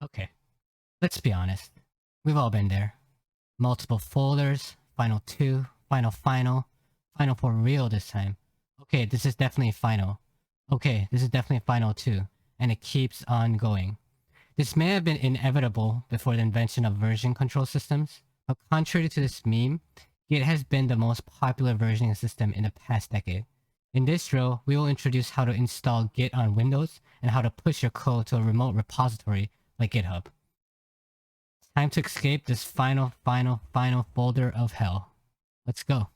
Okay, let's be honest. We've all been there. Multiple folders, final 2, final for real this time. Okay, this is definitely final. Okay, this is definitely final 2. And it keeps on going. This may have been inevitable before the invention of version control systems, but contrary to this meme, Git has been the most popular versioning system in the past decade. In this drill, we will introduce how to install Git on Windows and how to push your code to a remote repository like GitHub. Time to escape this final folder of hell. Let's go.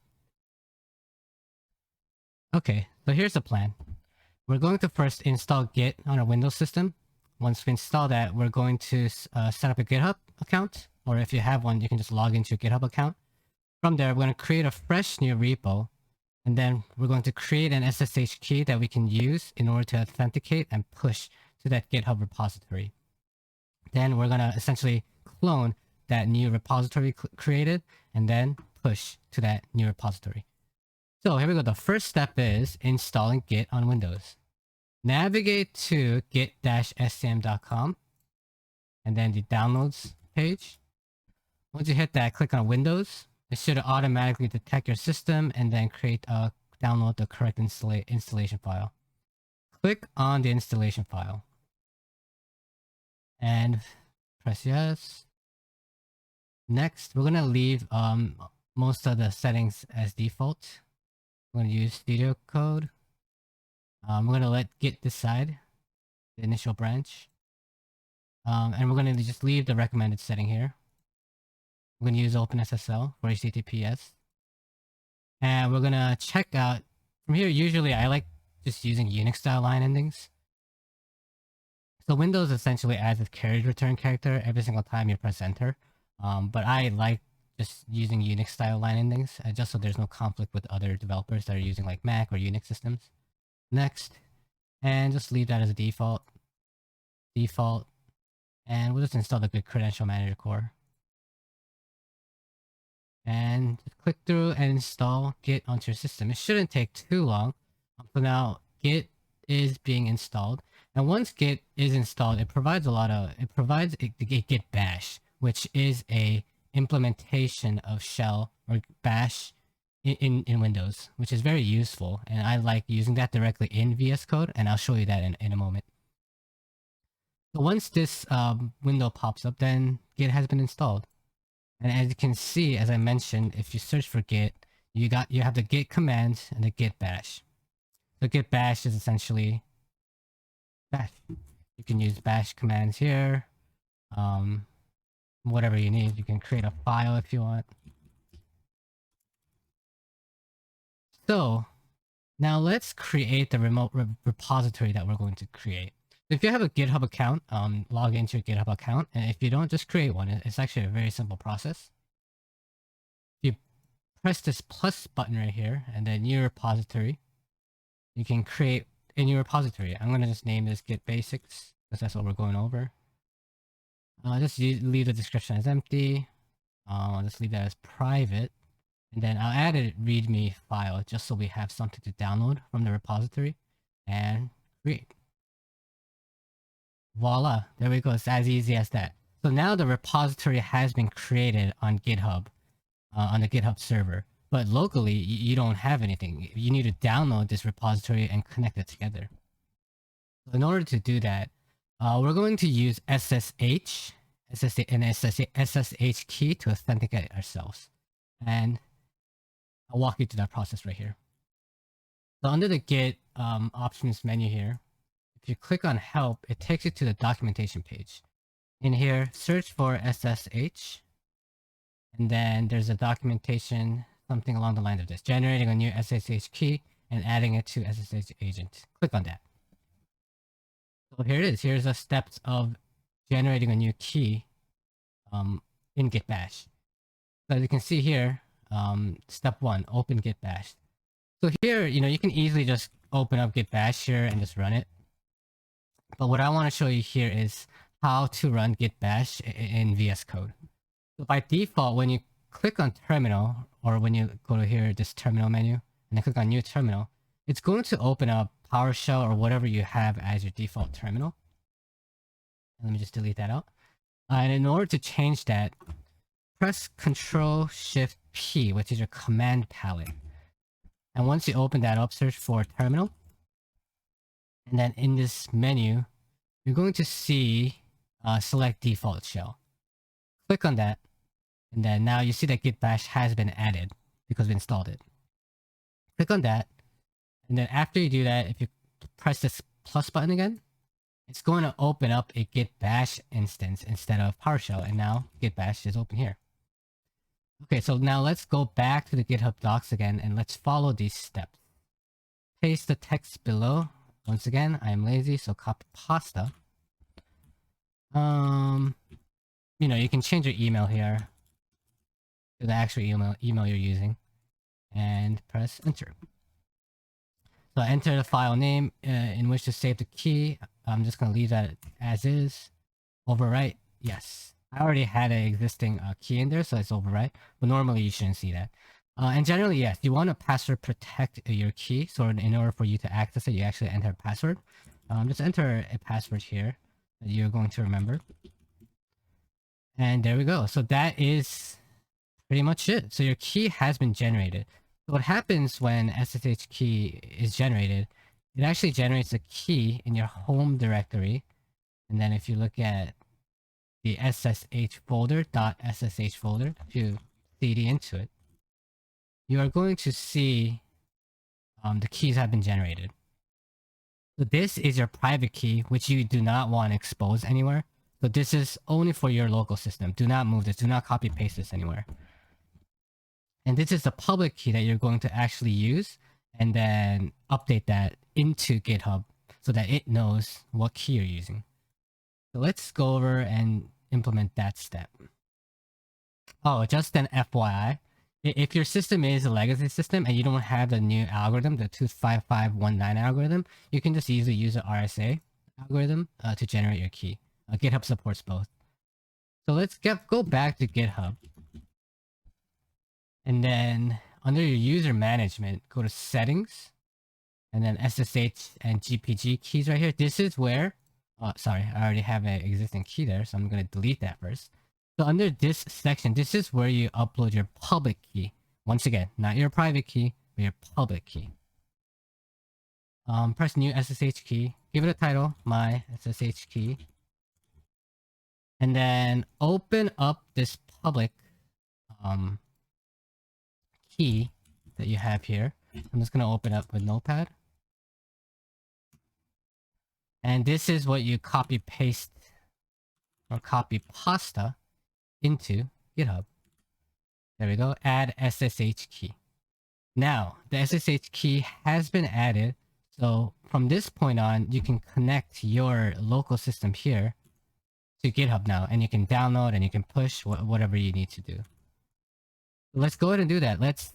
Okay, so here's the plan. We're going to first install Git on our Windows system. Once we install that, we're going to set up a GitHub account, or if you have one, you can just log into your GitHub account. From there, we're going to create a fresh new repo, and then we're going to create an SSH key that we can use in order to authenticate and push to that GitHub repository. Then we're going to essentially clone that new repository created and then push to that new repository. So here we go. The first step is installing Git on Windows. Navigate to git-scm.com and then the downloads page. Once you hit that, click on Windows. It should automatically detect your system and then download the correct installation file. Click on the installation file and press yes. Next, we're gonna leave most of the settings as default. We're gonna use studio code. We're gonna let Git decide the initial branch. And we're gonna just leave the recommended setting here. We're gonna use OpenSSL for HTTPS. And we're gonna check out from here. Usually I like just using Unix style line endings. So Windows essentially adds a carriage return character every single time you press enter. But I like just using Unix style line endings just so there's no conflict with other developers that are using like Mac or Unix systems. Next, and just leave that as a default, and we'll just install the Git Credential Manager core. And just click through and install Git onto your system. It shouldn't take too long. So now Git is being installed, and once Git is installed, it provides the Git Bash, which is a implementation of shell or bash in Windows, which is very useful, and I like using that directly in VSCode, and I'll show you that in a moment. So once this window pops up, then Git has been installed. And as you can see, as I mentioned, if you search for Git, you have the Git commands and the Git Bash. So Git Bash is essentially bash. You can use bash commands here. Whatever you need. You can create a file if you want. So now let's create the remote repository that we're going to create. If you have a GitHub account, log into your GitHub account, and if you don't, just create one. It's actually a very simple process. You press this plus button right here, and then new repository. You can create a new repository. I'm going to just name this Git Basics, because that's what we're going over. Just leave the description as empty. I'll just leave that as private. And then I'll add a README file just so we have something to download from the repository and create. Voila, there we go. It's as easy as that. So now the repository has been created on GitHub, on the GitHub server. But locally, you don't have anything. You need to download this repository and connect it together. So in order to do that, we're going to use SSH key to authenticate ourselves. And I'll walk you through that process right here. So under the Git options menu here, if you click on help, it takes you to the documentation page. In here, search for SSH, and then there's a documentation, something along the lines of this, generating a new SSH key and adding it to SSH agent. Click on that. So here it is. Here's the steps of generating a new key in Git Bash. So as you can see here, step 1, open Git Bash. So here, you can easily just open up Git Bash here and just run it. But what I want to show you here is how to run Git Bash in VS Code. So by default, when you click on terminal, or when you go to here, this terminal menu, and then click on new terminal, it's going to open up PowerShell or whatever you have as your default terminal. Let me just delete that out. And in order to change that, press Control-Shift-P, which is your command palette. And once you open that up, search for terminal. And then in this menu, you're going to see select default shell. Click on that. And then now you see that Git Bash has been added because we installed it. Click on that. And then after you do that, if you press this plus button again, it's going to open up a Git Bash instance instead of PowerShell. And now Git Bash is open here. Okay, so now let's go back to the GitHub docs again and let's follow these steps. Paste the text below. Once again, I'm lazy, so copy pasta. You know, you can change your email here to the actual email you're using and press enter. So enter the file name in which to save the key. I'm just going to leave that as is. Overwrite, yes. I already had an existing key in there, so it's overwrite. But normally you shouldn't see that. And generally, yes, you want to password protect your key. So in order for you to access it, you actually enter a password. Just enter a password here that you're going to remember. And there we go. So that is pretty much it. So your key has been generated. So what happens when SSH key is generated, it actually generates a key in your home directory. And then if you look at the SSH folder, .ssh folder, if you cd into it, you are going to see the keys have been generated. So this is your private key, which you do not want to expose anywhere. So this is only for your local system. Do not move this. Do not copy paste this anywhere. And this is the public key that you're going to actually use and then update that into GitHub so that it knows what key you're using. So let's go over and implement that step. Oh, just an FYI. If your system is a legacy system and you don't have the new algorithm, the 25519 algorithm, you can just easily use the RSA algorithm to generate your key. GitHub supports both. So let's go back to GitHub. And then under your user management, go to settings. And then SSH and GPG keys right here. This is where, sorry, I already have an existing key there. So I'm going to delete that first. So under this section, this is where you upload your public key. Once again, not your private key, but your public key. Press new SSH key. Give it a title, my SSH key. And then open up this public key that you have here. I'm just going to open up with Notepad. And this is what you copy paste or copy pasta into GitHub. There we go. Add SSH key. Now, the SSH key has been added. So from this point on, you can connect your local system here to GitHub now. And you can download and you can push whatever you need to do. Let's go ahead and do that. Let's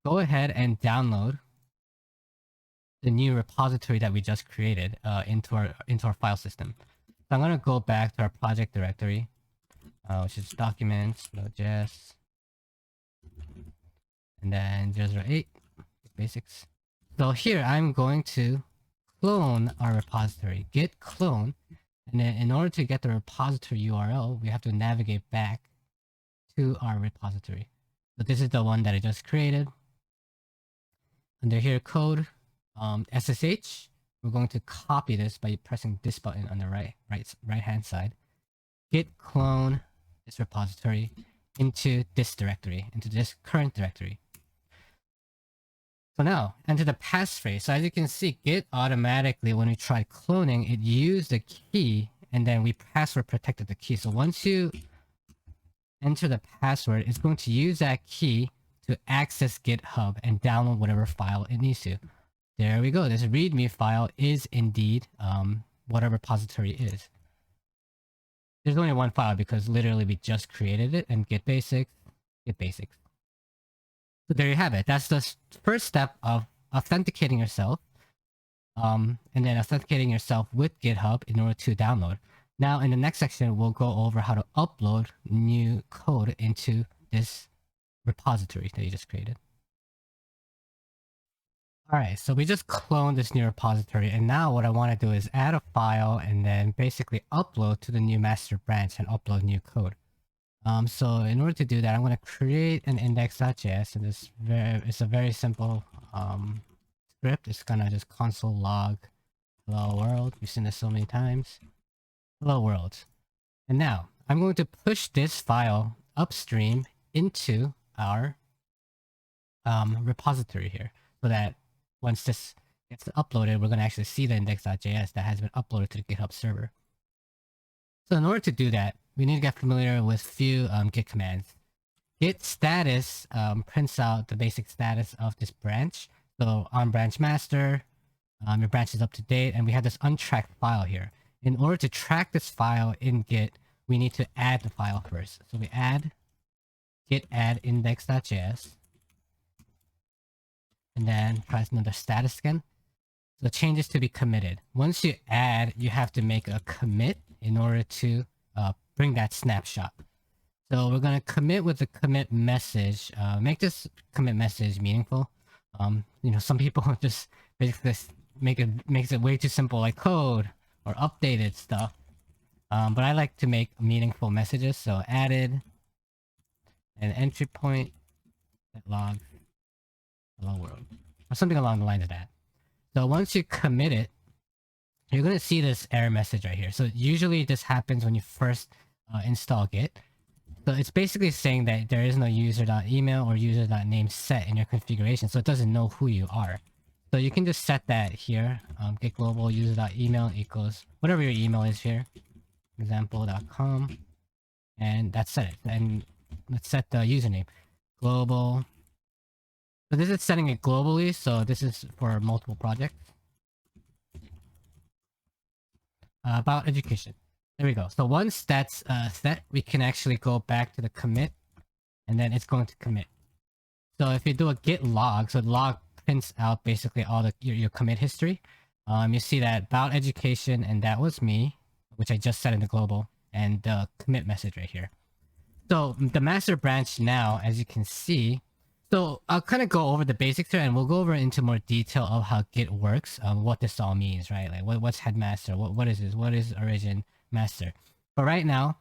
go ahead and download the new repository that we just created into our file system. So I'm going to go back to our project directory, which is documents.js, and then 008 basics. So here I'm going to clone our repository, git clone, and then in order to get the repository URL, we have to navigate back to our repository. So this is the one that I just created. Under here, code, SSH. We're going to copy this by pressing this button on the right hand side. Git clone this repository into this directory, into this current directory. So now enter the passphrase. So as you can see, Git automatically, when we tried cloning, it used the key and then we password protected the key. So once you enter the password, it's going to use that key to access GitHub and download whatever file it needs to. There we go. This README file is indeed what our repository is. There's only one file because literally we just created it and git basics. So there you have it. That's the first step of authenticating yourself. And then authenticating yourself with GitHub in order to download. Now in the next section, we'll go over how to upload new code into this repository that you just created. All right, so we just cloned this new repository, and now what I want to do is add a file and then basically upload to the new master branch and upload new code. So in order to do that, I'm going to create an index.js, and it's a very simple script. It's gonna just console log hello world. We've seen this so many times. Hello world. And now I'm going to push this file upstream into our repository here, so that once this gets uploaded, we're going to actually see the index.js that has been uploaded to the GitHub server. So in order to do that, we need to get familiar with few Git commands. Git status prints out the basic status of this branch. So on branch master, your branch is up to date, and we have this untracked file here. In order to track this file in Git, we need to add the file first. So we add git add index.js, and then press another status again. So the changes to be committed. Once you add, you have to make a commit in order to bring that snapshot. So we're going to commit with the commit message. Make this commit message meaningful. You know, some people just basically makes it way too simple, like code or updated stuff. But I like to make meaningful messages. So added an entry point that log hello world, or something along the lines of that. So once you commit it, you're going to see this error message right here. So usually this happens when you first install Git. So it's basically saying that there is no user.email or user.name set in your configuration, so it doesn't know who you are. So you can just set that here. Git global user.email equals whatever your email is here, example.com, and that's set it. And let's set the username global. So this is setting it globally, so this is for multiple projects. About education. There we go. So once that's set, we can actually go back to the commit, and then it's going to commit. So if you do a git log, so log prints out basically all your commit history. You see that about education, and that was me, which I just set in the global, and the commit message right here. So the master branch now, as you can see, so I'll kind of go over the basics here, and we'll go over into more detail of how Git works, what this all means, right? Like what's headmaster, what is this, what is origin master. But right now,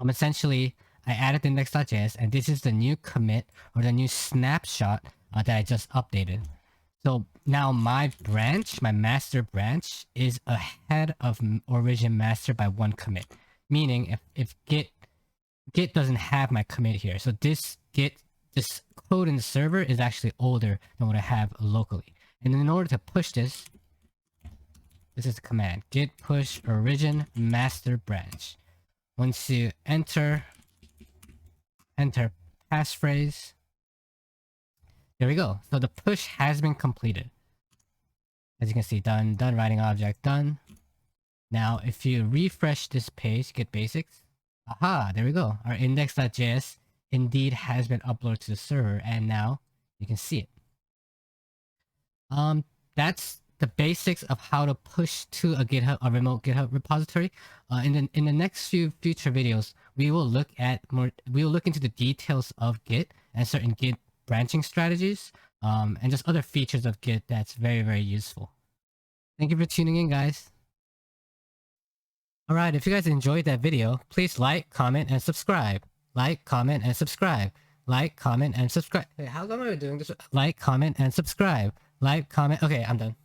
essentially, I added the index.js, and this is the new commit or the new snapshot that I just updated. So now my branch, my master branch, is ahead of origin master by one commit. Meaning, if Git doesn't have my commit here, so this code in the server is actually older than what I have locally. And in order to push this, this is the command git push origin master branch. Once you enter passphrase, there we go. So the push has been completed. As you can see, done writing object, done. Now if you refresh this page, Git basics, aha, there we go. Our index.js indeed has been uploaded to the server, and now you can see it. That's the basics of how to push to a remote GitHub repository. In the next few future videos, we will look into the details of Git and certain Git branching strategies, and just other features of Git that's very, very useful. Thank you for tuning in, guys. Alright, if you guys enjoyed that video, please like, comment, and subscribe. Like, comment, and subscribe. Like, comment, and subscribe. Wait, how come am I doing this? Like, comment, and subscribe. Like, comment. Okay, I'm done.